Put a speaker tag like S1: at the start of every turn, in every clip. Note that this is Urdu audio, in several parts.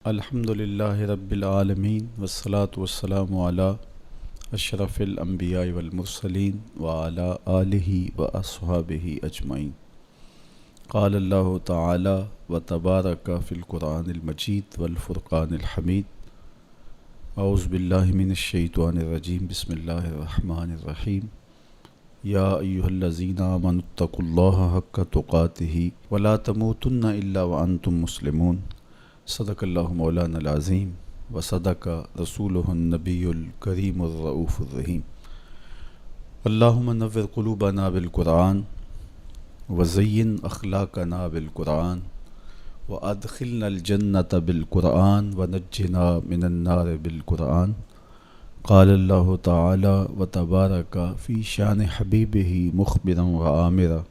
S1: الحمد للہ رب العالمین والصلاة والسلام علی اشرف الانبیاء والمرسلین وعلی آلہ واصحابہ اجمعین۔ قال اللہ تعالی وتبارک فی القرآن المجید والفرقان الحمید۔ اعوذ باللہ من الشیطان الرجیم، بسم اللہ الرحمن الرحیم۔ یا ایہا الذین آمنوا اتقوا اللہ حق تقاتہ ولا تموتن الا وانتم مسلمون۔ صدق اللہ مولانا العظیم وصدق رسولہ النبی الکریم الرؤوف الرحیم۔ اللہم نور قلوبنا بالقرآن وزین اخلاقنا بالقرآن وادخلنا الجنة بالقرآن ونجنا من النار بالقرآن۔ قال اللہ تعالی وتبارک فی شان حبیبہ مخبرا وآمرا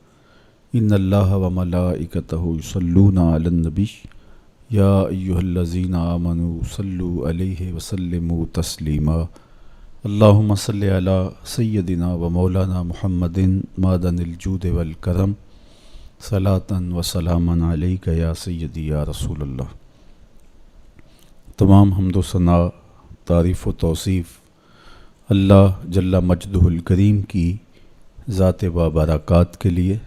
S1: ان اللہ وملائکتہ یصلون علی النبی یا ایہا الذین آمنوا صلوا علیہ وسلموا تسلیما۔ اللہم صلی علی سیدنا و مولانا محمد معدن الجود والکرم صلاۃ و سلاما علیک یا سیدی یا رسول اللہ۔ تمام حمد و ثنا، تعریف و توصیف اللہ جل مجدہ الکریم کی ذات بابرکات کے لیے،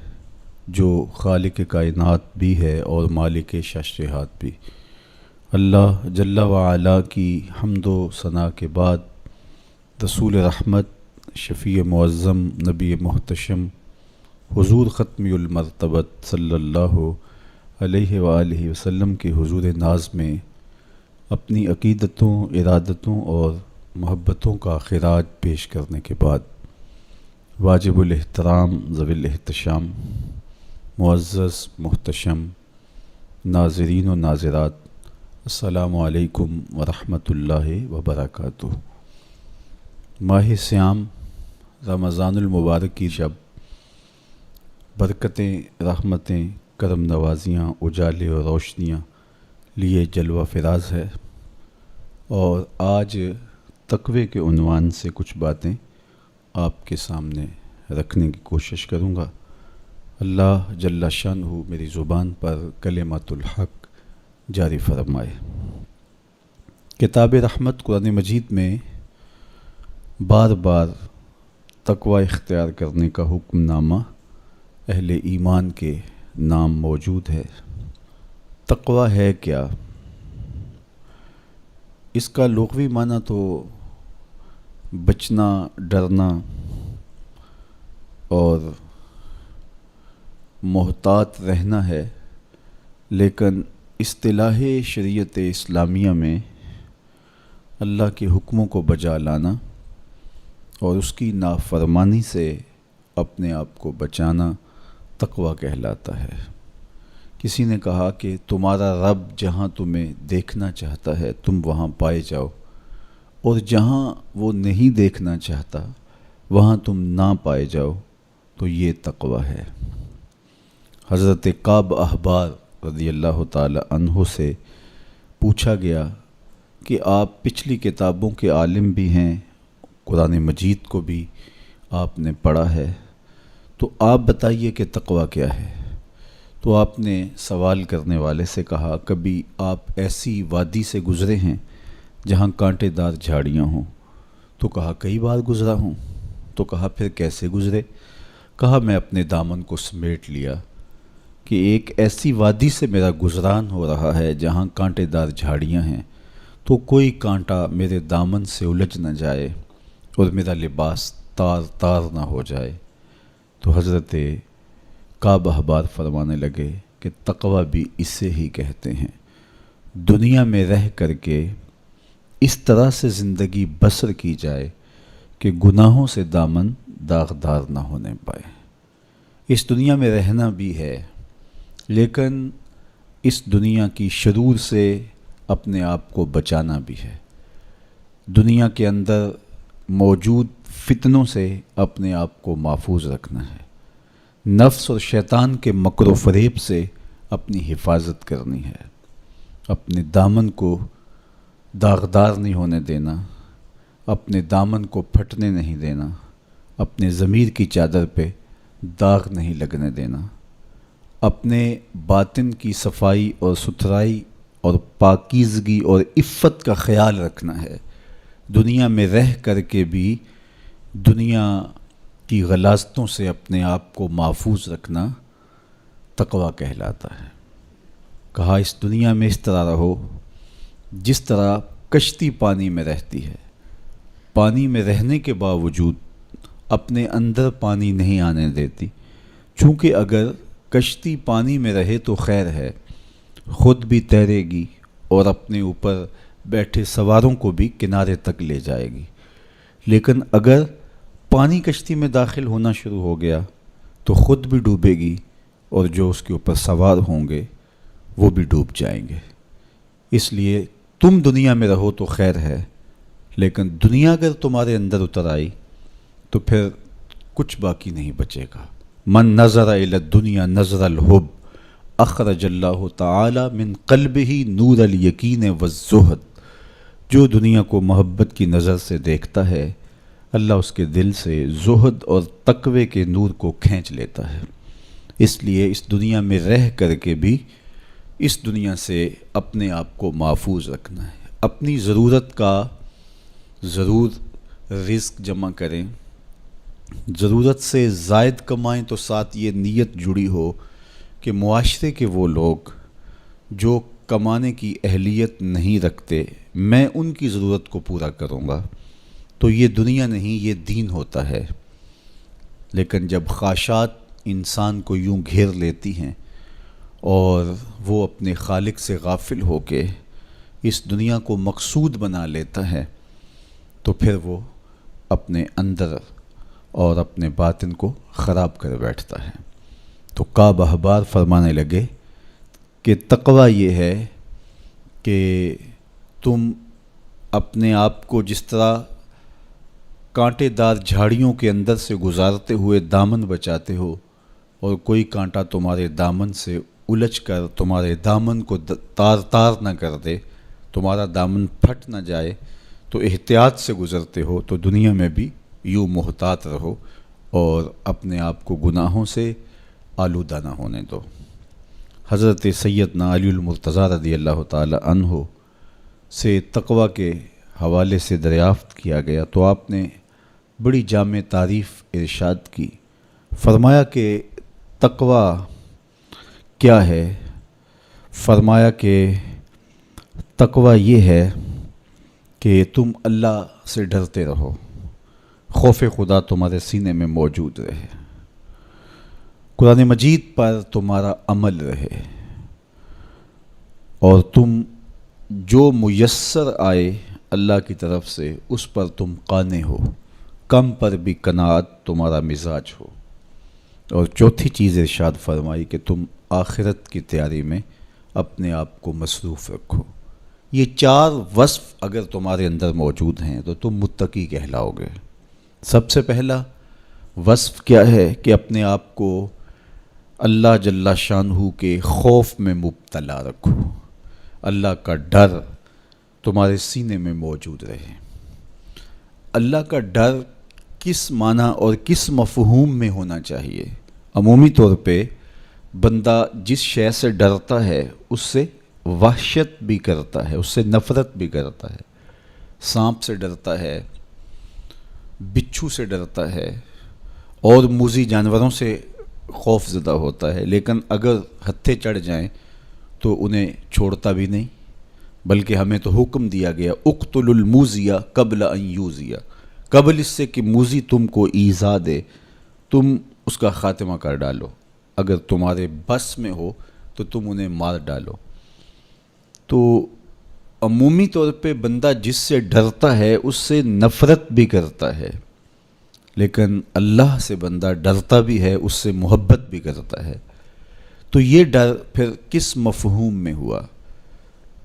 S1: جو خالق کائنات بھی ہے اور مالک ششرہات بھی۔ اللہ جل وعلا کی حمد و ثنا کے بعد رسول رحمت، شفیع معظم، نبی محتشم، حضور ختمی المرتبت صلی اللہ علیہ وآلہ وسلم کے حضور ناز میں اپنی عقیدتوں، ارادتوں اور محبتوں کا خراج پیش کرنے کے بعد واجب الاحترام ذوی الاحتشام، معزز محتشم ناظرین و ناظرات، السلام علیکم ورحمۃ اللہ وبرکاتہ۔ ماہ صیام رمضان المبارک کی شب برکتیں، رحمتیں، کرم نوازیاں، اجالے اور روشنیاں لیے جلوہ فراز ہے، اور آج تقوی کے عنوان سے کچھ باتیں آپ کے سامنے رکھنے کی کوشش کروں گا۔ اللہ جل شانہ میری زبان پر کلمۃ الحق جاری فرمائے۔ کتاب رحمت قرآن مجید میں بار بار تقوی اختیار کرنے کا حکم نامہ اہل ایمان کے نام موجود ہے۔ تقوی ہے کیا؟ اس کا لغوی معنی تو بچنا، ڈرنا اور محتاط رہنا ہے، لیکن اصطلاح شریعت اسلامیہ میں اللہ کے حکموں کو بجا لانا اور اس کی نافرمانی سے اپنے آپ کو بچانا تقوی کہلاتا ہے۔ کسی نے کہا کہ تمہارا رب جہاں تمہیں دیکھنا چاہتا ہے تم وہاں پائے جاؤ، اور جہاں وہ نہیں دیکھنا چاہتا وہاں تم نہ پائے جاؤ، تو یہ تقوی ہے۔ حضرت کعب احبار رضی اللہ تعالی عنہ سے پوچھا گیا کہ آپ پچھلی کتابوں کے عالم بھی ہیں، قرآن مجید کو بھی آپ نے پڑھا ہے، تو آپ بتائیے کہ تقوی کیا ہے؟ تو آپ نے سوال کرنے والے سے کہا، کبھی آپ ایسی وادی سے گزرے ہیں جہاں کانٹے دار جھاڑیاں ہوں؟ تو کہا کئی بار گزرا ہوں۔ تو کہا پھر کیسے گزرے؟ کہا میں اپنے دامن کو سمیٹ لیا کہ ایک ایسی وادی سے میرا گزران ہو رہا ہے جہاں کانٹے دار جھاڑیاں ہیں، تو کوئی کانٹا میرے دامن سے الجھ نہ جائے اور میرا لباس تار تار نہ ہو جائے۔ تو حضرت کعب احبار فرمانے لگے کہ تقوی بھی اسے ہی کہتے ہیں، دنیا میں رہ کر کے اس طرح سے زندگی بسر کی جائے کہ گناہوں سے دامن داغدار نہ ہونے پائے۔ اس دنیا میں رہنا بھی ہے، لیکن اس دنیا کی شرور سے اپنے آپ کو بچانا بھی ہے۔ دنیا کے اندر موجود فتنوں سے اپنے آپ کو محفوظ رکھنا ہے، نفس اور شیطان کے مکر و فریب سے اپنی حفاظت کرنی ہے، اپنے دامن کو داغدار نہیں ہونے دینا، اپنے دامن کو پھٹنے نہیں دینا، اپنے ضمیر کی چادر پہ داغ نہیں لگنے دینا، اپنے باطن کی صفائی اور ستھرائی اور پاکیزگی اور عفت کا خیال رکھنا ہے، دنیا میں رہ کر کے بھی دنیا کی غلاظتوں سے اپنے آپ کو محفوظ رکھنا تقویٰ کہلاتا ہے۔ کہا اس دنیا میں اس طرح رہو جس طرح کشتی پانی میں رہتی ہے، پانی میں رہنے کے باوجود اپنے اندر پانی نہیں آنے دیتی، چونکہ اگر کشتی پانی میں رہے تو خیر ہے، خود بھی تیرے گی اور اپنے اوپر بیٹھے سواروں کو بھی کنارے تک لے جائے گی، لیکن اگر پانی کشتی میں داخل ہونا شروع ہو گیا تو خود بھی ڈوبے گی اور جو اس کے اوپر سوار ہوں گے وہ بھی ڈوب جائیں گے۔ اس لیے تم دنیا میں رہو تو خیر ہے، لیکن دنیا اگر تمہارے اندر اتر آئی تو پھر کچھ باقی نہیں بچے گا۔ من نظر الی الدنیا نظر الحب اخرج اللہ تعالی من قلبہ نور الیقین والزہد، جو دنیا کو محبت کی نظر سے دیکھتا ہے اللہ اس کے دل سے زہد اور تقوی کے نور کو کھینچ لیتا ہے۔ اس لیے اس دنیا میں رہ کر کے بھی اس دنیا سے اپنے آپ کو محفوظ رکھنا ہے، اپنی ضرورت کا ضرور رزق جمع کریں، ضرورت سے زائد کمائیں تو ساتھ یہ نیت جڑی ہو کہ معاشرے کے وہ لوگ جو کمانے کی اہلیت نہیں رکھتے میں ان کی ضرورت کو پورا کروں گا، تو یہ دنیا نہیں یہ دین ہوتا ہے۔ لیکن جب خواہشات انسان کو یوں گھیر لیتی ہیں اور وہ اپنے خالق سے غافل ہو کے اس دنیا کو مقصود بنا لیتا ہے تو پھر وہ اپنے اندر اور اپنے باطن کو خراب کر بیٹھتا ہے۔ تو کعب احبار فرمانے لگے کہ تقویٰ یہ ہے کہ تم اپنے آپ کو جس طرح کانٹے دار جھاڑیوں کے اندر سے گزارتے ہوئے دامن بچاتے ہو اور کوئی کانٹا تمہارے دامن سے الجھ کر تمہارے دامن کو تار تار نہ کر دے، تمہارا دامن پھٹ نہ جائے، تو احتیاط سے گزرتے ہو، تو دنیا میں بھی یوں محتاط رہو اور اپنے آپ کو گناہوں سے آلودہ نہ ہونے دو۔ حضرت سیدنا علی المرتضیٰ رضی اللہ تعالی عنہ سے تقویٰ کے حوالے سے دریافت کیا گیا تو آپ نے بڑی جامع تعریف ارشاد کی، فرمایا کہ تقویٰ کیا ہے؟ فرمایا کہ تقویٰ یہ ہے کہ تم اللہ سے ڈرتے رہو، خوف خدا تمہارے سینے میں موجود رہے، قرآن مجید پر تمہارا عمل رہے، اور تم جو میسر آئے اللہ کی طرف سے اس پر تم قانع ہو، کم پر بھی قناعت تمہارا مزاج ہو، اور چوتھی چیز ارشاد فرمائی کہ تم آخرت کی تیاری میں اپنے آپ کو مصروف رکھو۔ یہ چار وصف اگر تمہارے اندر موجود ہیں تو تم متقی کہلاؤ گے۔ سب سے پہلا وصف کیا ہے کہ اپنے آپ کو اللہ جل شانہ کے خوف میں مبتلا رکھو، اللہ کا ڈر تمہارے سینے میں موجود رہے۔ اللہ کا ڈر کس معنی اور کس مفہوم میں ہونا چاہیے؟ عمومی طور پہ بندہ جس شے سے ڈرتا ہے اس سے وحشت بھی کرتا ہے، اس سے نفرت بھی کرتا ہے، سانپ سے ڈرتا ہے، بچھو سے ڈرتا ہے اور موذی جانوروں سے خوف زدہ ہوتا ہے، لیکن اگر ہتھے چڑھ جائیں تو انہیں چھوڑتا بھی نہیں، بلکہ ہمیں تو حکم دیا گیا اقتل الموذی قبل ان یوذی، قبل اس سے کہ موذی تم کو ایذا دے تم اس کا خاتمہ کر ڈالو، اگر تمہارے بس میں ہو تو تم انہیں مار ڈالو۔ تو عمومی طور پہ بندہ جس سے ڈرتا ہے اس سے نفرت بھی کرتا ہے، لیکن اللہ سے بندہ ڈرتا بھی ہے، اس سے محبت بھی کرتا ہے۔ تو یہ ڈر پھر کس مفہوم میں ہوا؟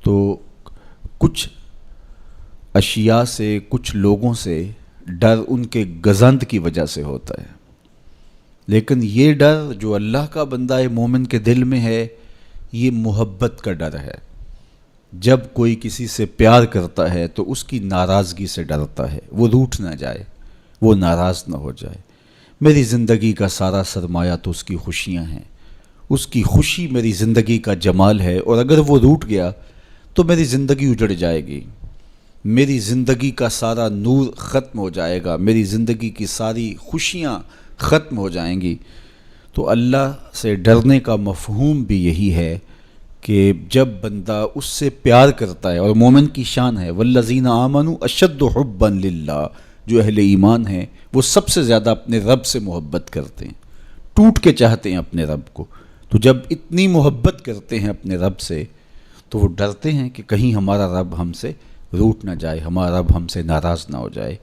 S1: تو کچھ اشیاء سے، کچھ لوگوں سے ڈر ان کے گزند کی وجہ سے ہوتا ہے، لیکن یہ ڈر جو اللہ کا بندہ مومن کے دل میں ہے یہ محبت کا ڈر ہے۔ جب کوئی کسی سے پیار کرتا ہے تو اس کی ناراضگی سے ڈرتا ہے، وہ روٹھ نہ جائے، وہ ناراض نہ ہو جائے۔ میری زندگی کا سارا سرمایہ تو اس کی خوشیاں ہیں، اس کی خوشی میری زندگی کا جمال ہے، اور اگر وہ روٹھ گیا تو میری زندگی اجڑ جائے گی، میری زندگی کا سارا نور ختم ہو جائے گا، میری زندگی کی ساری خوشیاں ختم ہو جائیں گی۔ تو اللہ سے ڈرنے کا مفہوم بھی یہی ہے کہ جب بندہ اس سے پیار کرتا ہے، اور مومن کی شان ہے والذین آمنوا اشد حبا للہ، جو اہل ایمان ہیں وہ سب سے زیادہ اپنے رب سے محبت کرتے ہیں، ٹوٹ کے چاہتے ہیں اپنے رب کو۔ تو جب اتنی محبت کرتے ہیں اپنے رب سے تو وہ ڈرتے ہیں کہ کہیں ہمارا رب ہم سے روٹ نہ جائے، ہمارا رب ہم سے ناراض نہ ہو جائے۔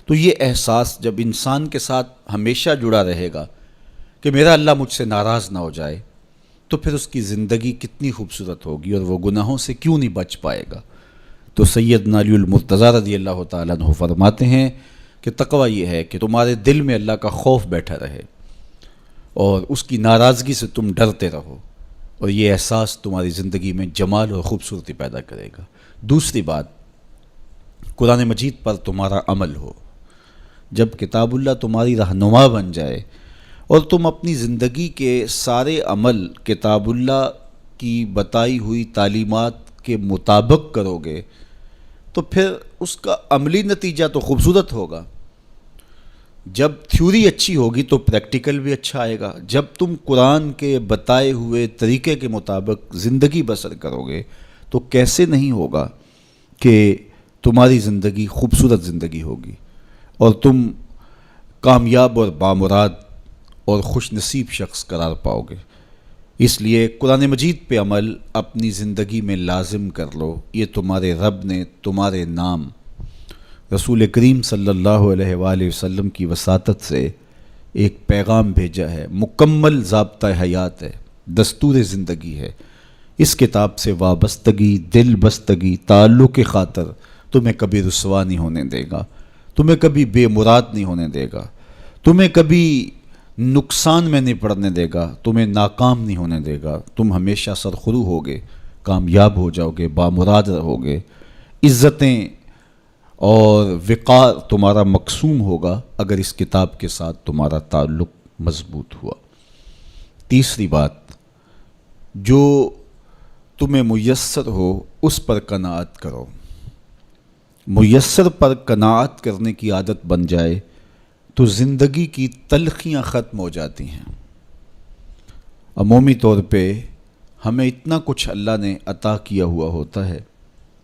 S1: تو یہ احساس جب انسان کے ساتھ ہمیشہ جڑا رہے گا کہ میرا اللہ مجھ سے ناراض نہ ہو جائے، تو پھر اس کی زندگی کتنی خوبصورت ہوگی اور وہ گناہوں سے کیوں نہیں بچ پائے گا۔ تو سیدنا علی المرتضیٰ رضی اللہ تعالیٰ عنہ فرماتے ہیں کہ تقوی یہ ہے کہ تمہارے دل میں اللہ کا خوف بیٹھا رہے اور اس کی ناراضگی سے تم ڈرتے رہو، اور یہ احساس تمہاری زندگی میں جمال اور خوبصورتی پیدا کرے گا۔ دوسری بات، قرآن مجید پر تمہارا عمل ہو۔ جب کتاب اللہ تمہاری رہنما بن جائے اور تم اپنی زندگی کے سارے عمل کتاب اللہ کی بتائی ہوئی تعلیمات کے مطابق کرو گے تو پھر اس کا عملی نتیجہ تو خوبصورت ہوگا۔ جب تھیوری اچھی ہوگی تو پریکٹیکل بھی اچھا آئے گا۔ جب تم قرآن کے بتائے ہوئے طریقے کے مطابق زندگی بسر کرو گے تو کیسے نہیں ہوگا کہ تمہاری زندگی خوبصورت زندگی ہوگی اور تم کامیاب اور بامراد اور خوش نصیب شخص قرار پاؤ گے۔ اس لیے قرآن مجید پہ عمل اپنی زندگی میں لازم کر لو۔ یہ تمہارے رب نے تمہارے نام رسول کریم صلی اللہ علیہ وآلہ وسلم کی وساطت سے ایک پیغام بھیجا ہے، مکمل ضابطہ حیات ہے، دستور زندگی ہے۔ اس کتاب سے وابستگی، دل بستگی، تعلق کی خاطر تمہیں کبھی رسوا نہیں ہونے دے گا، تمہیں کبھی بے مراد نہیں ہونے دے گا، تمہیں کبھی نقصان میں نہیں پڑنے دے گا، تمہیں ناکام نہیں ہونے دے گا۔ تم ہمیشہ سرخرو ہوگے، کامیاب ہو جاؤ گے، بامراد رہو گے، عزتیں اور وقار تمہارا مقسوم ہوگا اگر اس کتاب کے ساتھ تمہارا تعلق مضبوط ہوا۔ تیسری بات، جو تمہیں میسر ہو اس پر قناعت کرو۔ میسر پر قناعت کرنے کی عادت بن جائے تو زندگی کی تلخیاں ختم ہو جاتی ہیں۔ عمومی طور پہ ہمیں اتنا کچھ اللہ نے عطا کیا ہوا ہوتا ہے،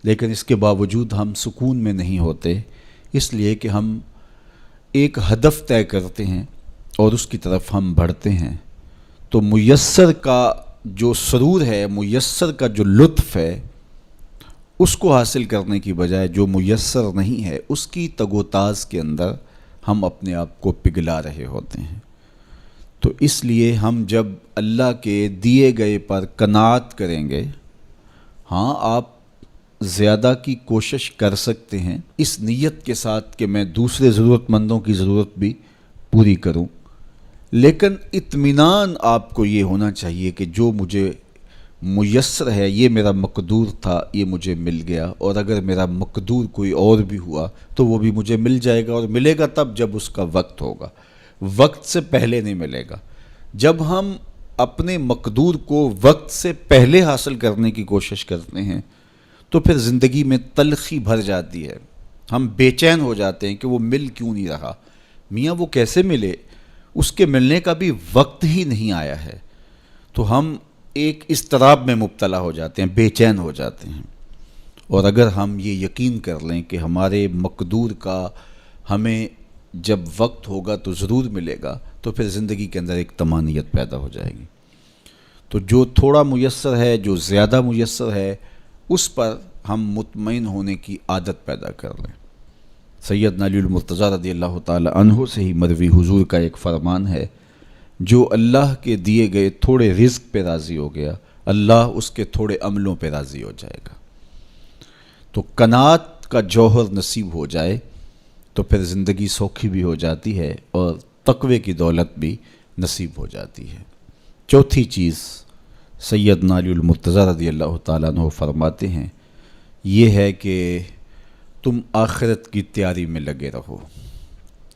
S1: لیکن اس کے باوجود ہم سکون میں نہیں ہوتے، اس لیے کہ ہم ایک ہدف طے کرتے ہیں اور اس کی طرف ہم بڑھتے ہیں۔ تو میسر کا جو سرور ہے، میسر کا جو لطف ہے، اس کو حاصل کرنے کی بجائے جو میسر نہیں ہے اس کی تگ و تاز کے اندر ہم اپنے آپ کو پگھلا رہے ہوتے ہیں۔ تو اس لیے ہم جب اللہ کے دیے گئے پر قناعت کریں گے، ہاں آپ زیادہ کی کوشش کر سکتے ہیں اس نیت کے ساتھ کہ میں دوسرے ضرورت مندوں کی ضرورت بھی پوری کروں، لیکن اطمینان آپ کو یہ ہونا چاہیے کہ جو مجھے میسر ہے، یہ میرا مقدور تھا، یہ مجھے مل گیا، اور اگر میرا مقدور کوئی اور بھی ہوا تو وہ بھی مجھے مل جائے گا، اور ملے گا تب جب اس کا وقت ہوگا، وقت سے پہلے نہیں ملے گا۔ جب ہم اپنے مقدور کو وقت سے پہلے حاصل کرنے کی کوشش کرتے ہیں تو پھر زندگی میں تلخی بھر جاتی ہے، ہم بے چین ہو جاتے ہیں کہ وہ مل کیوں نہیں رہا، میاں وہ کیسے ملے، اس کے ملنے کا بھی وقت ہی نہیں آیا ہے۔ تو ہم ایک اضطراب میں مبتلا ہو جاتے ہیں، بے چین ہو جاتے ہیں۔ اور اگر ہم یہ یقین کر لیں کہ ہمارے مقدور کا ہمیں جب وقت ہوگا تو ضرور ملے گا، تو پھر زندگی کے اندر ایک طمانینت پیدا ہو جائے گی۔ تو جو تھوڑا میسر ہے، جو زیادہ میسر ہے، اس پر ہم مطمئن ہونے کی عادت پیدا کر لیں۔ سیدنا علی المرتضیٰ رضی اللہ تعالی عنہ سے ہی مروی حضور کا ایک فرمان ہے، جو اللہ کے دیے گئے تھوڑے رزق پہ راضی ہو گیا، اللہ اس کے تھوڑے عملوں پہ راضی ہو جائے گا۔ تو قناعت کا جوہر نصیب ہو جائے تو پھر زندگی سوکھی بھی ہو جاتی ہے اور تقوی کی دولت بھی نصیب ہو جاتی ہے۔ چوتھی چیز سیدنا علی المرتضیٰ رضی اللہ تعالیٰ عنہ فرماتے ہیں، یہ ہے کہ تم آخرت کی تیاری میں لگے رہو۔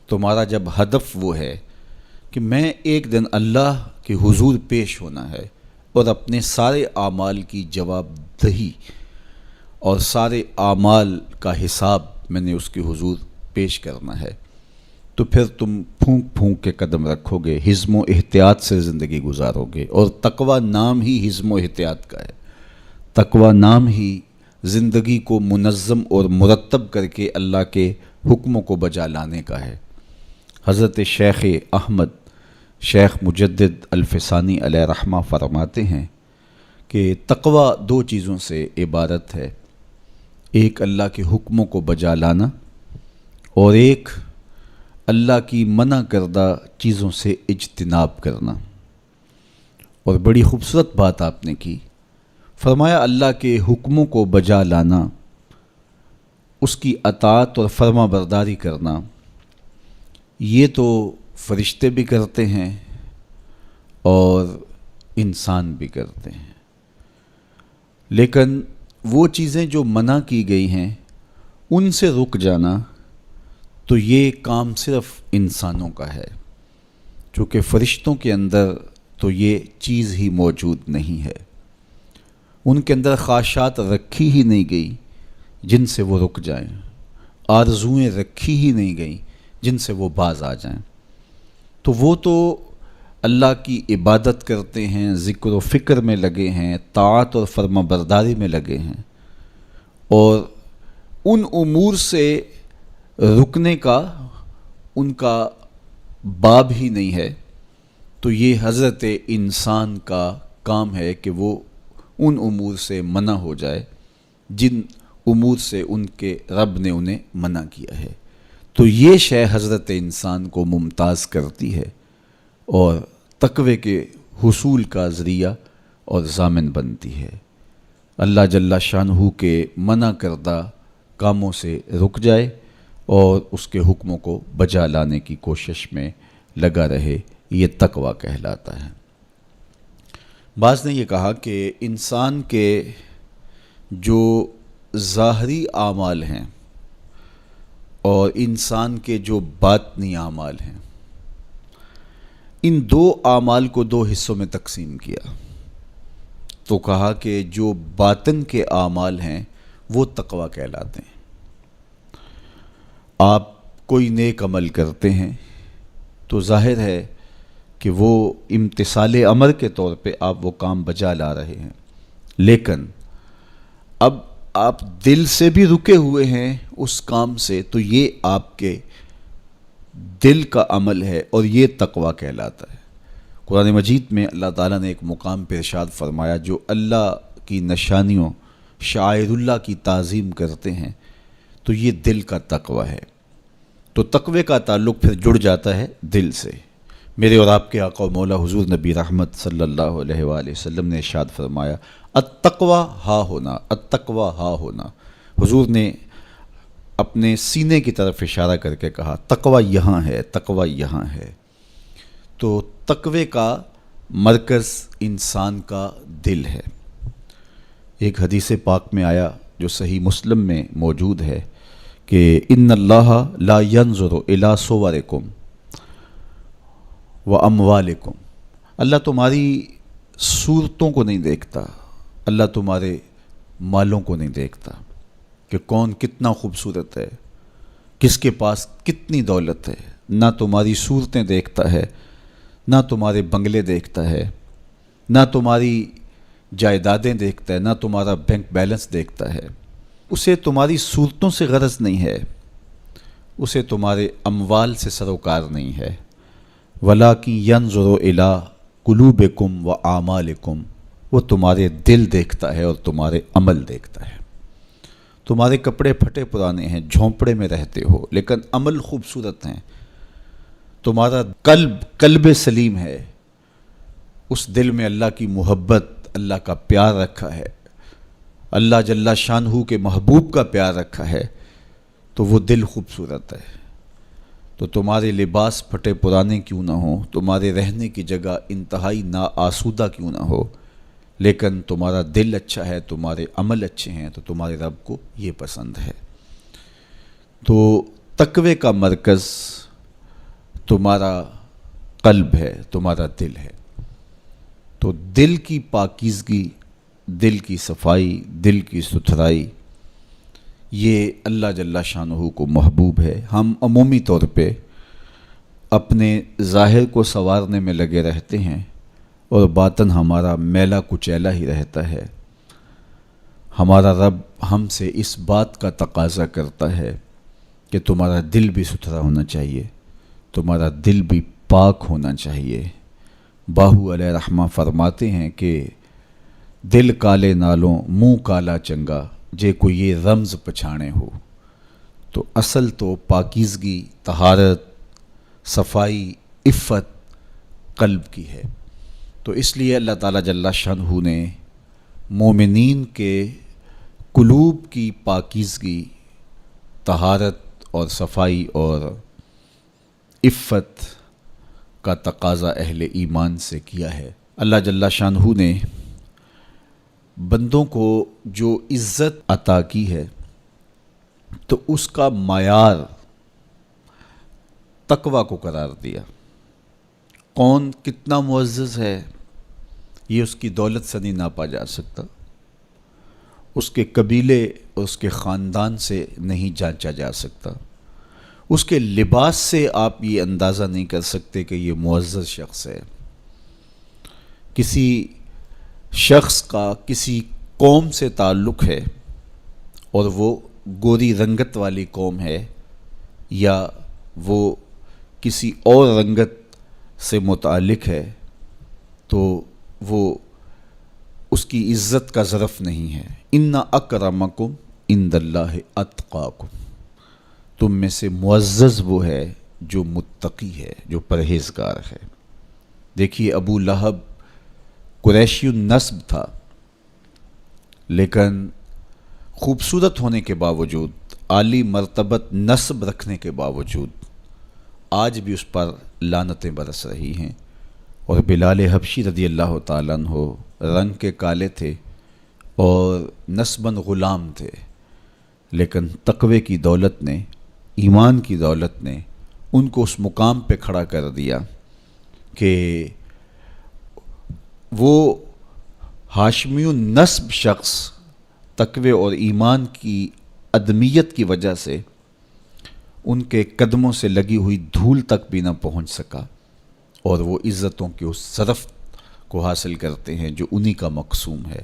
S1: تمہارا جب ہدف وہ ہے کہ میں ایک دن اللہ کے حضور پیش ہونا ہے اور اپنے سارے اعمال کی جواب دہی اور سارے اعمال کا حساب میں نے اس کے حضور پیش کرنا ہے، تو پھر تم پھونک پھونک کے قدم رکھو گے، حزم و احتیاط سے زندگی گزارو گے۔ اور تقوی نام ہی حزم و احتیاط کا ہے، تقوی نام ہی زندگی کو منظم اور مرتب کر کے اللہ کے حکموں کو بجا لانے کا ہے۔ حضرت شیخ احمد شیخ مجدد الفسانی علیہ رحمہ فرماتے ہیں کہ تقوی دو چیزوں سے عبارت ہے، ایک اللہ کے حکموں کو بجا لانا اور ایک اللہ کی منع کردہ چیزوں سے اجتناب کرنا۔ اور بڑی خوبصورت بات آپ نے کی، فرمایا اللہ کے حکموں کو بجا لانا، اس کی اطاعت اور فرما برداری کرنا، یہ تو فرشتے بھی کرتے ہیں اور انسان بھی کرتے ہیں، لیکن وہ چیزیں جو منع کی گئی ہیں ان سے رک جانا تو یہ کام صرف انسانوں کا ہے، چونکہ فرشتوں کے اندر تو یہ چیز ہی موجود نہیں ہے، ان کے اندر خواہشات رکھی ہی نہیں گئی جن سے وہ رک جائیں، آرزوئیں رکھی ہی نہیں گئیں جن سے وہ باز آ جائیں۔ تو وہ تو اللہ کی عبادت کرتے ہیں، ذکر و فکر میں لگے ہیں، طاعت اور فرما برداری میں لگے ہیں، اور ان امور سے رکنے کا ان کا باب ہی نہیں ہے، تو یہ حضرت انسان کا کام ہے کہ وہ ان امور سے منع ہو جائے جن امور سے ان کے رب نے انہیں منع کیا ہے۔ تو یہ شے حضرت انسان کو ممتاز کرتی ہے اور تقوی کے حصول کا ذریعہ اور ضامن بنتی ہے۔ اللہ جل شانہ کے منع کردہ کاموں سے رک جائے اور اس کے حکموں کو بجا لانے کی کوشش میں لگا رہے، یہ تقوی کہلاتا ہے۔ بعض نے یہ کہا کہ انسان کے جو ظاہری اعمال ہیں اور انسان کے جو باطنی اعمال ہیں، ان دو اعمال کو دو حصوں میں تقسیم کیا، تو کہا کہ جو باطن کے اعمال ہیں وہ تقوی کہلاتے ہیں۔ آپ کوئی نیک عمل کرتے ہیں تو ظاہر ہے کہ وہ امتثال امر کے طور پہ آپ وہ کام بجا لا رہے ہیں، لیکن اب آپ دل سے بھی رکے ہوئے ہیں اس کام سے، تو یہ آپ کے دل کا عمل ہے اور یہ تقوی کہلاتا ہے۔ قرآن مجید میں اللہ تعالیٰ نے ایک مقام پہ ارشاد فرمایا، جو اللہ کی نشانیوں شعائر اللہ کی تعظیم کرتے ہیں تو یہ دل کا تقوی ہے۔ تو تقوی کا تعلق پھر جڑ جاتا ہے دل سے۔ میرے اور آپ کے آقا و مولا حضور نبی رحمت صلی اللہ علیہ وآلہ وسلم نے ارشاد فرمایا، التقوی ہا ہونا، التقوی ہا ہونا۔ حضور نے اپنے سینے کی طرف اشارہ کر کے کہا تقوی یہاں ہے، تقوی یہاں ہے۔ تو تقوی کا مرکز انسان کا دل ہے۔ ایک حدیث پاک میں آیا جو صحیح مسلم میں موجود ہے کہ ان اللہ لا ینظر الی صورکم و اموالکم، اللہ تمہاری صورتوں کو نہیں دیکھتا، اللہ تمہارے مالوں کو نہیں دیکھتا کہ کون کتنا خوبصورت ہے، کس کے پاس کتنی دولت ہے، نہ تمہاری صورتیں دیکھتا ہے، نہ تمہارے بنگلے دیکھتا ہے، نہ تمہاری جائیدادیں دیکھتا ہے، نہ تمہارا بینک بیلنس دیکھتا ہے۔ اسے تمہاری صورتوں سے غرض نہیں ہے، اسے تمہارے اموال سے سروکار نہیں ہے، وَلَٰكِن يَنظُرُ إِلَىٰ قُلُوبِكُمْ وَأَعْمَالِكُمْ، وہ تمہارے دل دیکھتا ہے اور تمہارے عمل دیکھتا ہے۔ تمہارے کپڑے پھٹے پرانے ہیں، جھونپڑے میں رہتے ہو، لیکن عمل خوبصورت ہیں، تمہارا قلب سلیم ہے، اس دل میں اللہ کی محبت، اللہ کا پیار رکھا ہے، اللہ جل شانہ کے محبوب کا پیار رکھا ہے، تو وہ دل خوبصورت ہے۔ تو تمہارے لباس پھٹے پرانے کیوں نہ ہوں، تمہارے رہنے کی جگہ انتہائی ناآسودہ کیوں نہ ہو، لیکن تمہارا دل اچھا ہے، تمہارے عمل اچھے ہیں، تو تمہارے رب کو یہ پسند ہے۔ تو تقوی کا مرکز تمہارا قلب ہے، تمہارا دل ہے۔ تو دل کی پاکیزگی، دل کی صفائی، دل کی ستھرائی، یہ اللہ جل شانہ کو محبوب ہے۔ ہم عمومی طور پہ اپنے ظاہر کو سنوارنے میں لگے رہتے ہیں اور باطن ہمارا میلا کچیلا ہی رہتا ہے۔ ہمارا رب ہم سے اس بات کا تقاضا کرتا ہے کہ تمہارا دل بھی ستھرا ہونا چاہیے، تمہارا دل بھی پاک ہونا چاہیے۔ باہو علیہ رحمہ فرماتے ہیں کہ دل کالے نالوں منہ کالا چنگا، جے کوئی یہ رمز پچھانے ہو۔ تو اصل تو پاکیزگی، طہارت، صفائی، عفت قلب کی ہے۔ تو اس لیے اللہ تعالیٰ جل شانہ نے مومنین کے قلوب کی پاکیزگی، طہارت اور صفائی اور عفت کا تقاضا اہل ایمان سے کیا ہے۔ اللہ جل شانہ نے بندوں کو جو عزت عطا کی ہے تو اس کا معیار تقویٰ کو قرار دیا۔ کون کتنا معزز ہے یہ اس کی دولت سے نہیں ناپا جا سکتا، اس کے قبیلے اور اس کے خاندان سے نہیں جانچا جا سکتا، اس کے لباس سے آپ یہ اندازہ نہیں کر سکتے کہ یہ معزز شخص ہے۔ کسی شخص کا کسی قوم سے تعلق ہے اور وہ گوری رنگت والی قوم ہے، یا وہ کسی اور رنگت سے متعلق ہے، تو وہ اس کی عزت کا ظرف نہیں ہے۔ ان اکرمکم عند اللہ اتقاکم، تم میں سے معزز وہ ہے جو متقی ہے، جو پرہیزگار ہے۔ دیکھیے ابو لہب قریشی النسب تھا، لیکن خوبصورت ہونے کے باوجود، عالی مرتبت نسب رکھنے کے باوجود آج بھی اس پر لعنتیں برس رہی ہیں۔ اور بلال حبشی رضی اللہ تعالیٰ عنہ رنگ کے کالے تھے اور نسباً غلام تھے، لیکن تقوی کی دولت نے، ایمان کی دولت نے ان کو اس مقام پہ کھڑا کر دیا کہ وہ ہاشمی النسب شخص تقوی اور ایمان کی عدمیت کی وجہ سے ان کے قدموں سے لگی ہوئی دھول تک بھی نہ پہنچ سکا، اور وہ عزتوں کے اس شرف کو حاصل کرتے ہیں جو انہی کا مقسوم ہے۔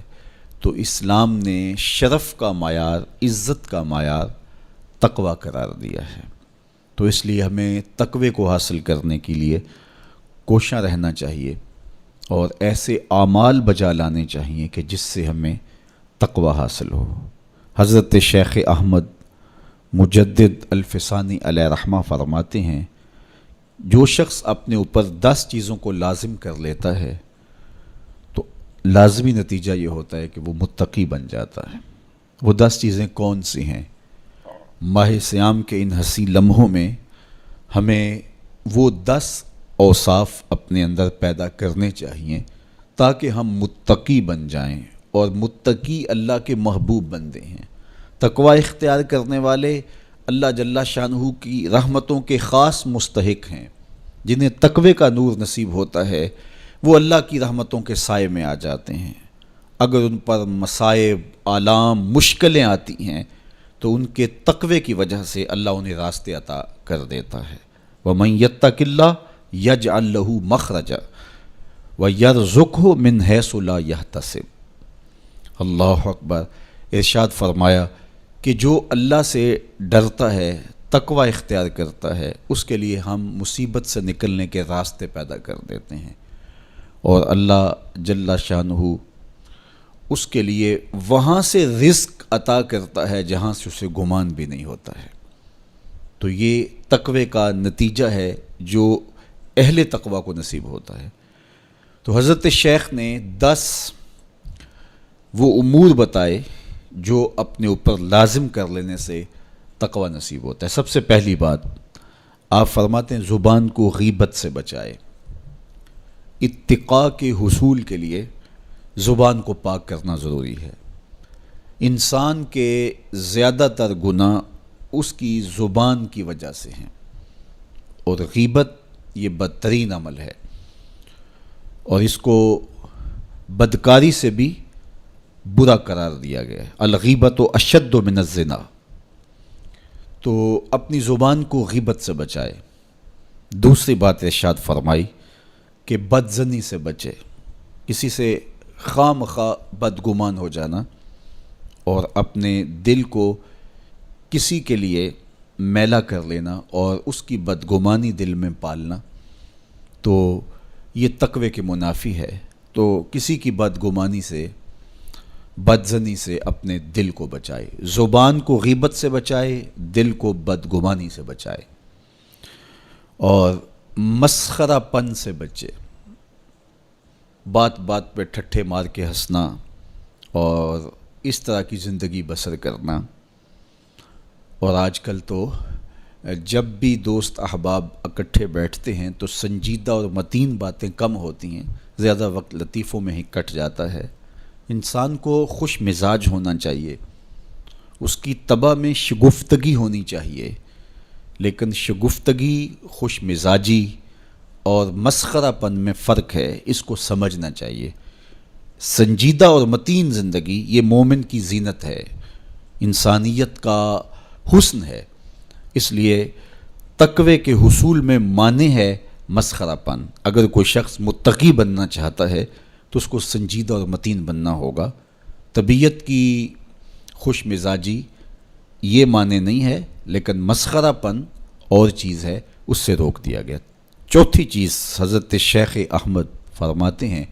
S1: تو اسلام نے شرف کا معیار، عزت کا معیار تقوی قرار دیا ہے۔ تو اس لیے ہمیں تقوی کو حاصل کرنے کے لیے کوشاں رہنا چاہیے اور ایسے اعمال بجا لانے چاہیے کہ جس سے ہمیں تقوی حاصل ہو۔ حضرت شیخ احمد مجدد الفسانی علیہ رحمہ فرماتے ہیں، جو شخص اپنے اوپر 10 چیزوں کو لازم کر لیتا ہے تو لازمی نتیجہ یہ ہوتا ہے کہ وہ متقی بن جاتا ہے۔ وہ 10 چیزیں کون سی ہیں؟ ماہ صیام کے ان حسین لمحوں میں ہمیں وہ 10 اوصاف اپنے اندر پیدا کرنے چاہیے تاکہ ہم متقی بن جائیں، اور متقی اللہ کے محبوب بندے ہیں۔ تقوی اختیار کرنے والے اللہ جل شانہ کی رحمتوں کے خاص مستحق ہیں۔ جنہیں تقوی کا نور نصیب ہوتا ہے وہ اللہ کی رحمتوں کے سائے میں آ جاتے ہیں۔ اگر ان پر مصائب، آلام، مشکلیں آتی ہیں تو ان کے تقوی کی وجہ سے اللہ انہیں راستے عطا کر دیتا ہے۔ وَمَن يَتَّقِ اللَّهَ يَجْعَل لَّهُ مَخْرَجًا وَيَرْزُقْهُ مِنْ حَيْثُ لَا يَحْتَسِبُ۔ اللہ اکبر۔ ارشاد فرمایا کہ جو اللہ سے ڈرتا ہے، تقوی اختیار کرتا ہے، اس کے لیے ہم مصیبت سے نکلنے کے راستے پیدا کر دیتے ہیں، اور اللہ جل شانہ اس کے لیے وہاں سے رزق عطا کرتا ہے جہاں سے اسے گمان بھی نہیں ہوتا ہے۔ تو یہ تقوی کا نتیجہ ہے جو اہل تقوی کو نصیب ہوتا ہے۔ تو حضرت شیخ نے 10 وہ امور بتائے جو اپنے اوپر لازم کر لینے سے تقوی نصیب ہوتا ہے۔ سب سے پہلی بات آپ فرماتے ہیں زبان کو غیبت سے بچائے۔ اتقاء کے حصول کے لیے زبان کو پاک کرنا ضروری ہے۔ انسان کے زیادہ تر گناہ اس کی زبان کی وجہ سے ہیں، اور غیبت یہ بدترین عمل ہے، اور اس کو بدکاری سے بھی برا قرار دیا گیا ہے۔ الغیبت اشد من الزنا، تو اپنی زبان کو غیبت سے بچائے۔ دوسری بات ارشاد فرمائی کہ بدظنی سے بچے، کسی سے خواہ مخواہ بدگمان ہو جانا اور اپنے دل کو کسی کے لیے میلا کر لینا اور اس کی بدگمانی دل میں پالنا، تو یہ تقوی کے منافی ہے۔ تو کسی کی بدگمانی سے، بدظنی سے اپنے دل کو بچائے، زبان کو غیبت سے بچائے، دل کو بدگمانی سے بچائے، اور مسخرہ پن سے بچے، بات بات پہ ٹھٹھے مار کے ہنسنا اور اس طرح کی زندگی بسر کرنا۔ اور آج کل تو جب بھی دوست احباب اکٹھے بیٹھتے ہیں تو سنجیدہ اور متین باتیں کم ہوتی ہیں، زیادہ وقت لطیفوں میں ہی کٹ جاتا ہے۔ انسان کو خوش مزاج ہونا چاہیے، اس کی طبع میں شگفتگی ہونی چاہیے، لیکن شگفتگی، خوش مزاجی اور مسخرہ پن میں فرق ہے، اس کو سمجھنا چاہیے۔ سنجیدہ اور متین زندگی یہ مومن کی زینت ہے، انسانیت کا حسن ہے۔ اس لیے تقوی کے حصول میں مانع ہے مسخرہ پن۔ اگر کوئی شخص متقی بننا چاہتا ہے تو اس کو سنجیدہ اور متین بننا ہوگا۔ طبیعت کی خوش مزاجی یہ معنی نہیں ہے، لیکن مسخرہ پن اور چیز ہے، اس سے روک دیا گیا۔ چوتھی چیز حضرت شیخ احمد فرماتے ہیں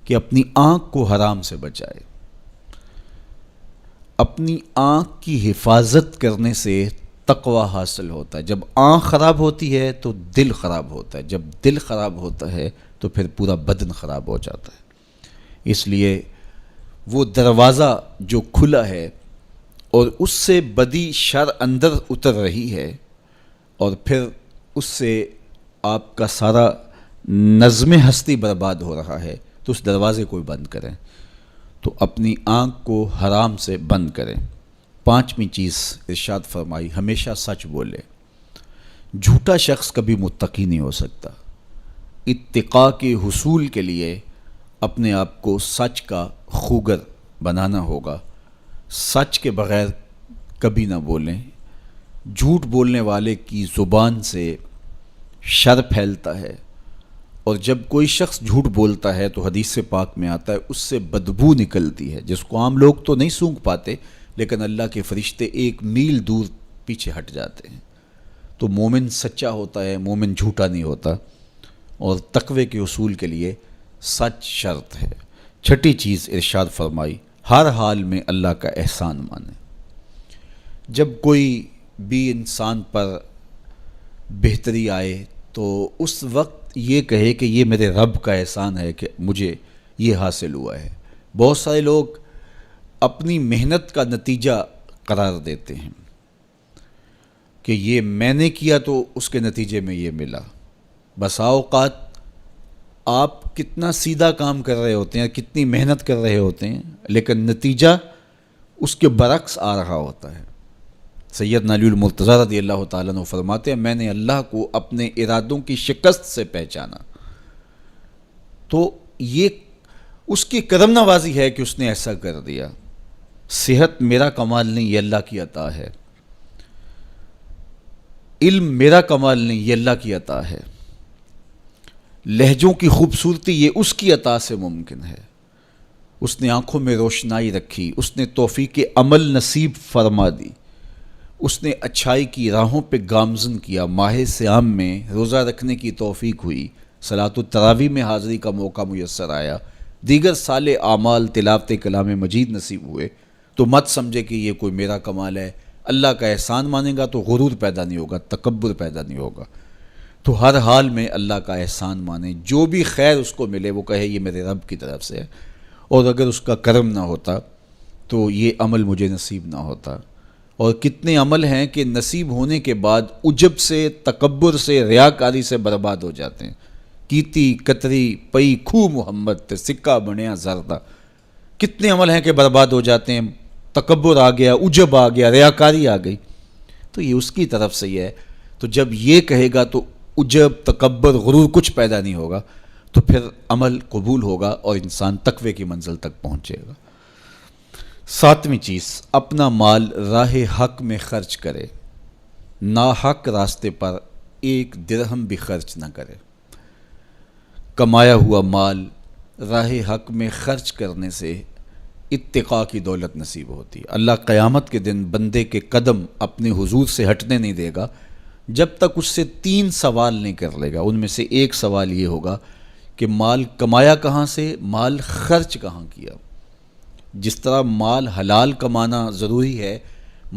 S1: کہ اپنی آنکھ کو حرام سے بچائے۔ اپنی آنکھ کی حفاظت کرنے سے تقوی حاصل ہوتا ہے۔ جب آنکھ خراب ہوتی ہے تو دل خراب ہوتا ہے، جب دل خراب ہوتا ہے تو پھر پورا بدن خراب ہو جاتا ہے۔ اس لیے وہ دروازہ جو کھلا ہے اور اس سے بدی شر اندر اتر رہی ہے اور پھر اس سے آپ کا سارا نظم ہستی برباد ہو رہا ہے، تو اس دروازے کو بند کریں، تو اپنی آنکھ کو حرام سے بند کریں۔ پانچویں چیز ارشاد فرمائی، ہمیشہ سچ بولے۔ جھوٹا شخص کبھی متقی نہیں ہو سکتا۔ اتقاء کے حصول کے لیے اپنے آپ کو سچ کا خوگر بنانا ہوگا۔ سچ کے بغیر کبھی نہ بولیں۔ جھوٹ بولنے والے کی زبان سے شر پھیلتا ہے، اور جب کوئی شخص جھوٹ بولتا ہے تو حدیث پاک میں آتا ہے اس سے بدبو نکلتی ہے، جس کو عام لوگ تو نہیں سونگھ پاتے، لیکن اللہ کے فرشتے 1 میل دور پیچھے ہٹ جاتے ہیں۔ تو مومن سچا ہوتا ہے، مومن جھوٹا نہیں ہوتا، اور تقوی کے اصول کے لیے سچ شرط ہے۔ چھٹی چیز ارشاد فرمائی، ہر حال میں اللہ کا احسان مانیں۔ جب کوئی بھی انسان پر بہتری آئے تو اس وقت یہ کہے کہ یہ میرے رب کا احسان ہے کہ مجھے یہ حاصل ہوا ہے۔ بہت سارے لوگ اپنی محنت کا نتیجہ قرار دیتے ہیں کہ یہ میں نے کیا تو اس کے نتیجے میں یہ ملا۔ بسا اوقات آپ کتنا سیدھا کام کر رہے ہوتے ہیں، کتنی محنت کر رہے ہوتے ہیں، لیکن نتیجہ اس کے برعکس آ رہا ہوتا ہے۔ سیدنا علی المرتضیٰ رضی اللہ تعالیٰ عنہ فرماتے ہیں، میں نے اللہ کو اپنے ارادوں کی شکست سے پہچانا، تو یہ اس کی کرم نوازی ہے کہ اس نے ایسا کر دیا۔ صحت میرا کمال نہیں، یہ اللہ کی عطا ہے۔ علم میرا کمال نہیں، یہ اللہ کی عطا ہے۔ لہجوں کی خوبصورتی یہ اس کی عطا سے ممکن ہے۔ اس نے آنکھوں میں روشنائی رکھی، اس نے توفیق عمل نصیب فرما دی، اس نے اچھائی کی راہوں پہ گامزن کیا۔ ماہ صیام میں روزہ رکھنے کی توفیق ہوئی، صلاۃ التراویح میں حاضری کا موقع میسر آیا، دیگر صالح اعمال تلاوت کلام مجید نصیب ہوئے، تو مت سمجھے کہ یہ کوئی میرا کمال ہے۔ اللہ کا احسان مانے گا تو غرور پیدا نہیں ہوگا، تکبر پیدا نہیں ہوگا۔ تو ہر حال میں اللہ کا احسان مانے، جو بھی خیر اس کو ملے وہ کہے یہ میرے رب کی طرف سے ہے، اور اگر اس کا کرم نہ ہوتا تو یہ عمل مجھے نصیب نہ ہوتا۔ اور کتنے عمل ہیں کہ نصیب ہونے کے بعد عجب سے، تکبر سے، ریاکاری سے برباد ہو جاتے ہیں۔ کیتی کتری پئی کھو محمد تے سکہ بنیا زردہ، کتنے عمل ہیں کہ برباد ہو جاتے ہیں، تکبر آ گیا، عجب آ گیا، ریاکاری آ گئی، تو یہ اس کی طرف سے ہی ہے۔ تو جب یہ کہے گا تو عجب، تکبر، غرور کچھ پیدا نہیں ہوگا، تو پھر عمل قبول ہوگا اور انسان تقوی کی منزل تک پہنچے گا۔ ساتویں چیز، اپنا مال راہ حق میں خرچ کرے۔ ناحق راستے پر ایک درہم بھی خرچ نہ کرے۔ کمایا ہوا مال راہ حق میں خرچ کرنے سے اتقاء کی دولت نصیب ہوتی ہے۔ اللہ قیامت کے دن بندے کے قدم اپنے حضور سے ہٹنے نہیں دے گا جب تک اس سے 3 سوال نہیں کر لے گا۔ ان میں سے ایک سوال یہ ہوگا کہ مال کمایا کہاں سے، مال خرچ کہاں کیا۔ جس طرح مال حلال کمانا ضروری ہے،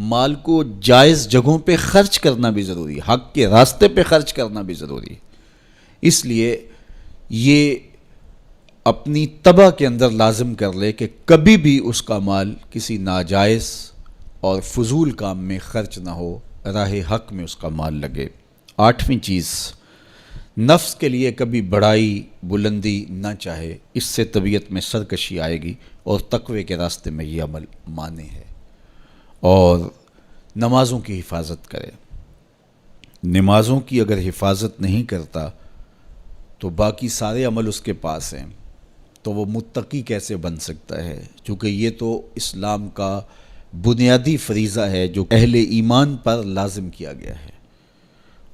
S1: مال کو جائز جگہوں پہ خرچ کرنا بھی ضروری ہے، حق کے راستے پہ خرچ کرنا بھی ضروری ہے۔ اس لیے یہ اپنی طبع کے اندر لازم کر لے کہ کبھی بھی اس کا مال کسی ناجائز اور فضول کام میں خرچ نہ ہو، راہ حق میں اس کا مال لگے۔ 8ویں چیز، نفس کے لیے کبھی بڑائی بلندی نہ چاہے، اس سے طبیعت میں سرکشی آئے گی اور تقوی کے راستے میں یہ عمل مانے ہے۔ اور نمازوں کی حفاظت کرے۔ نمازوں کی اگر حفاظت نہیں کرتا تو باقی سارے عمل اس کے پاس ہیں، تو وہ متقی کیسے بن سکتا ہے؟ چونکہ یہ تو اسلام کا بنیادی فریضہ ہے جو اہل ایمان پر لازم کیا گیا ہے،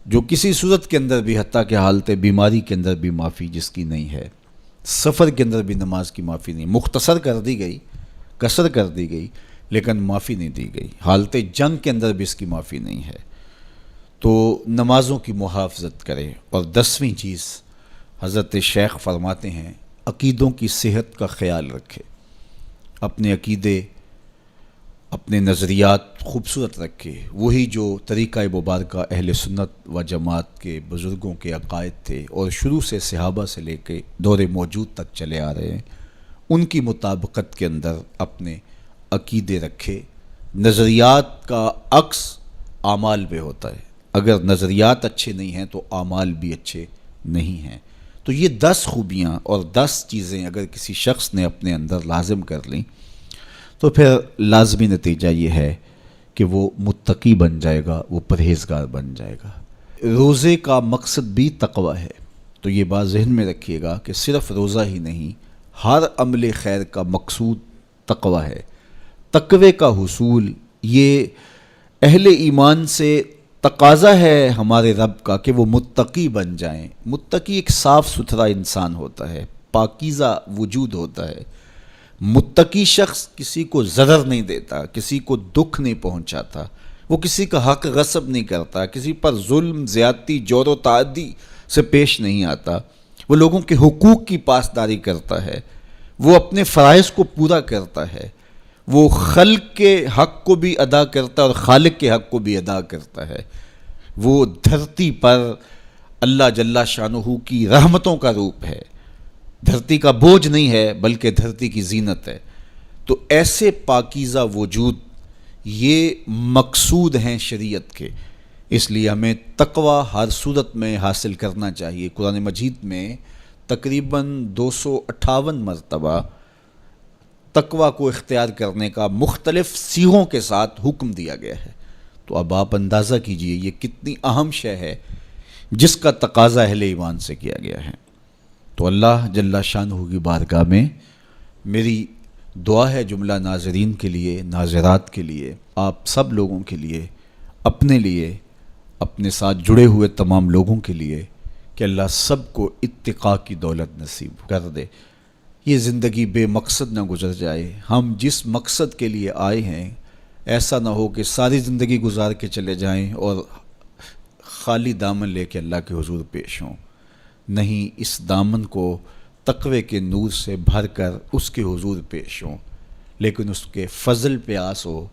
S1: جو کسی صورت کے اندر بھی، حتیٰ کہ حالت بیماری کے اندر بھی معافی جس کی نہیں ہے، سفر کے اندر بھی نماز کی معافی نہیں، مختصر کر دی گئی، قصر کر دی گئی، لیکن معافی نہیں دی گئی۔ حالت جنگ کے اندر بھی اس کی معافی نہیں ہے۔ تو نمازوں کی محافظت کرے۔ اور 10ویں چیز، حضرت شیخ فرماتے ہیں عقیدوں کی صحت کا خیال رکھے، اپنے عقیدے، اپنے نظریات خوبصورت رکھے، وہی جو طریقہ مبارکہ اہل سنت و جماعت کے بزرگوں کے عقائد تھے اور شروع سے صحابہ سے لے کے دور موجود تک چلے آ رہے ہیں، ان کی مطابقت کے اندر اپنے عقیدے رکھے۔ نظریات کا عکس اعمال پہ ہوتا ہے، اگر نظریات اچھے نہیں ہیں تو اعمال بھی اچھے نہیں ہیں۔ تو یہ 10 خوبیاں اور 10 چیزیں اگر کسی شخص نے اپنے اندر لازم کر لیں تو پھر لازمی نتیجہ یہ ہے کہ وہ متقی بن جائے گا، وہ پرہیزگار بن جائے گا۔ روزے کا مقصد بھی تقوی ہے، تو یہ بات ذہن میں رکھیے گا کہ صرف روزہ ہی نہیں، ہر عمل خیر کا مقصود تقوی ہے۔ تقوی کا حصول یہ اہل ایمان سے تقاضا ہے ہمارے رب کا کہ وہ متقی بن جائیں۔ متقی ایک صاف ستھرا انسان ہوتا ہے، پاکیزہ وجود ہوتا ہے۔ متقی شخص کسی کو ضرر نہیں دیتا، کسی کو دکھ نہیں پہنچاتا، وہ کسی کا حق غصب نہیں کرتا، کسی پر ظلم، زیادتی، جور و تعدی سے پیش نہیں آتا، وہ لوگوں کے حقوق کی پاسداری کرتا ہے، وہ اپنے فرائض کو پورا کرتا ہے، وہ خلق کے حق کو بھی ادا کرتا ہے اور خالق کے حق کو بھی ادا کرتا ہے۔ وہ دھرتی پر اللہ جل شانہ کی رحمتوں کا روپ ہے، دھرتی کا بوجھ نہیں ہے بلکہ دھرتی کی زینت ہے۔ تو ایسے پاکیزہ وجود یہ مقصود ہیں شریعت کے، اس لیے ہمیں تقوی ہر صورت میں حاصل کرنا چاہیے۔ قرآن مجید میں تقریباً 258 مرتبہ تقوی کو اختیار کرنے کا مختلف صیغوں کے ساتھ حکم دیا گیا ہے۔ تو اب آپ اندازہ کیجئے یہ کتنی اہم شے ہے جس کا تقاضا اہل ایمان سے کیا گیا ہے۔ تو اللہ جل شانہ کی بارگاہ میں میری دعا ہے جملہ ناظرین کے لیے، ناظرات کے لیے، آپ سب لوگوں کے لیے، اپنے لیے، اپنے ساتھ جڑے ہوئے تمام لوگوں کے لیے کہ اللہ سب کو اتقاء کی دولت نصیب کر دے۔ یہ زندگی بے مقصد نہ گزر جائے۔ ہم جس مقصد کے لیے آئے ہیں ایسا نہ ہو کہ ساری زندگی گزار کے چلے جائیں اور خالی دامن لے کے اللہ کے حضور پیش ہوں۔ نہیں، اس دامن کو تقوی کے نور سے بھر کر اس کے حضور پیش ہوں، لیکن اس کے فضل پہ آس ہو،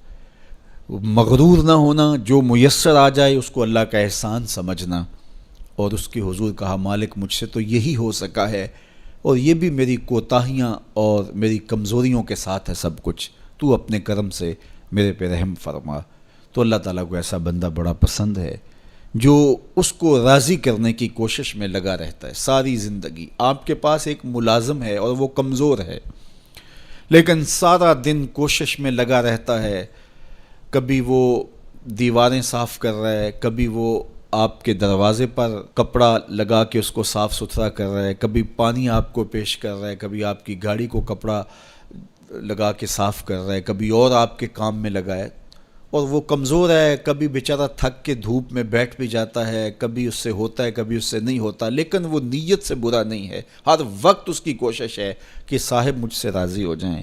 S1: مغرور نہ ہونا، جو میسر آ جائے اس کو اللہ کا احسان سمجھنا، اور اس کے حضور کہا مالک مجھ سے تو یہی ہو سکا ہے، اور یہ بھی میری کوتاہیاں اور میری کمزوریوں کے ساتھ ہے سب کچھ، تو اپنے کرم سے میرے پہ رحم فرما۔ تو اللہ تعالیٰ کو ایسا بندہ بڑا پسند ہے جو اس کو راضی کرنے کی کوشش میں لگا رہتا ہے ساری زندگی۔ آپ کے پاس ایک ملازم ہے اور وہ کمزور ہے، لیکن سارا دن کوشش میں لگا رہتا ہے، کبھی وہ دیواریں صاف کر رہا ہے، کبھی وہ آپ کے دروازے پر کپڑا لگا کے اس کو صاف ستھرا کر رہا ہے، کبھی پانی آپ کو پیش کر رہا ہے، کبھی آپ کی گاڑی کو کپڑا لگا کے صاف کر رہا ہے، کبھی اور آپ کے کام میں لگا ہے، اور وہ کمزور ہے، کبھی بیچارہ تھک کے دھوپ میں بیٹھ بھی جاتا ہے، کبھی اس سے ہوتا ہے کبھی اس سے نہیں ہوتا، لیکن وہ نیت سے برا نہیں ہے، ہر وقت اس کی کوشش ہے کہ صاحب مجھ سے راضی ہو جائیں،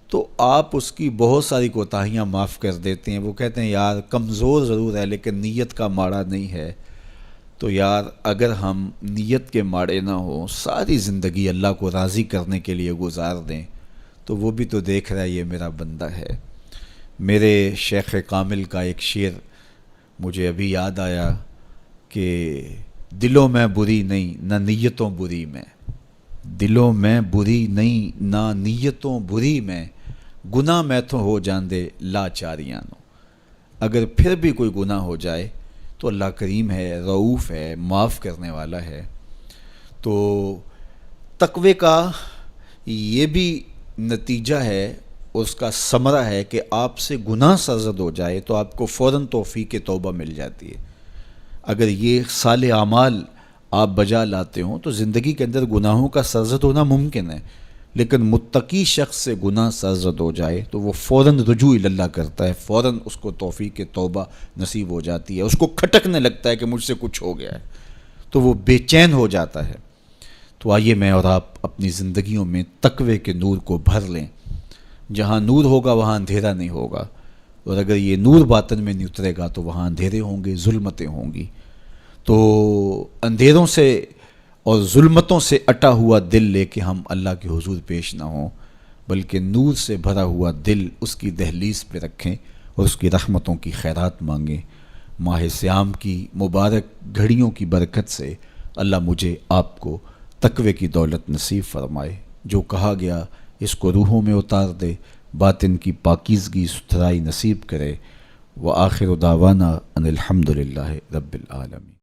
S1: تو آپ اس کی بہت ساری کوتاہیاں معاف کر دیتے ہیں۔ وہ کہتے ہیں یار کمزور ضرور ہے لیکن نیت کا ماڑا نہیں ہے۔ تو یار اگر ہم نیت کے ماڑے نہ ہوں، ساری زندگی اللہ کو راضی کرنے کے لیے گزار دیں، تو وہ بھی تو دیکھ رہا ہے یہ میرا بندہ ہے۔ میرے شیخ کامل کا ایک شعر مجھے ابھی یاد آیا کہ دلوں میں بری نہیں نہ نیتوں بری میں، دلوں میں بری نہیں نہ نیتوں بری میں، گناہ میں تو ہو جاندے لاچاریاں نو۔ اگر پھر بھی کوئی گناہ ہو جائے تو اللہ کریم ہے، رؤوف ہے، معاف کرنے والا ہے۔ تو تقوی کا یہ بھی نتیجہ ہے، اس کا ثمرہ ہے کہ آپ سے گناہ سرزد ہو جائے تو آپ کو فوراً توفیق توبہ مل جاتی ہے۔ اگر یہ صالح اعمال آپ بجا لاتے ہوں تو زندگی کے اندر گناہوں کا سرزد ہونا ممکن ہے، لیکن متقی شخص سے گناہ سرزد ہو جائے تو وہ فوراً رجوع اللہ کرتا ہے، فوراً اس کو توفیق توبہ نصیب ہو جاتی ہے، اس کو کھٹکنے لگتا ہے کہ مجھ سے کچھ ہو گیا ہے، تو وہ بے چین ہو جاتا ہے۔ تو آئیے میں اور آپ اپنی زندگیوں میں تقوی کے نور کو بھر لیں۔ جہاں نور ہوگا وہاں اندھیرا نہیں ہوگا، اور اگر یہ نور باطن میں نہیں اترے گا تو وہاں اندھیرے ہوں گے، ظلمتیں ہوں گی۔ تو اندھیروں سے اور ظلمتوں سے اٹا ہوا دل لے کے ہم اللہ کے حضور پیش نہ ہوں، بلکہ نور سے بھرا ہوا دل اس کی دہلیز پہ رکھیں اور اس کی رحمتوں کی خیرات مانگیں۔ ماہ صیام کی مبارک گھڑیوں کی برکت سے اللہ مجھے آپ کو تقوی کی دولت نصیب فرمائے۔ جو کہا گیا اس کو روحوں میں اتار دے، باطن کی پاکیزگی ستھرائی نصیب کرے۔ وآخر دعوانا ان الحمد للہ رب العالمین۔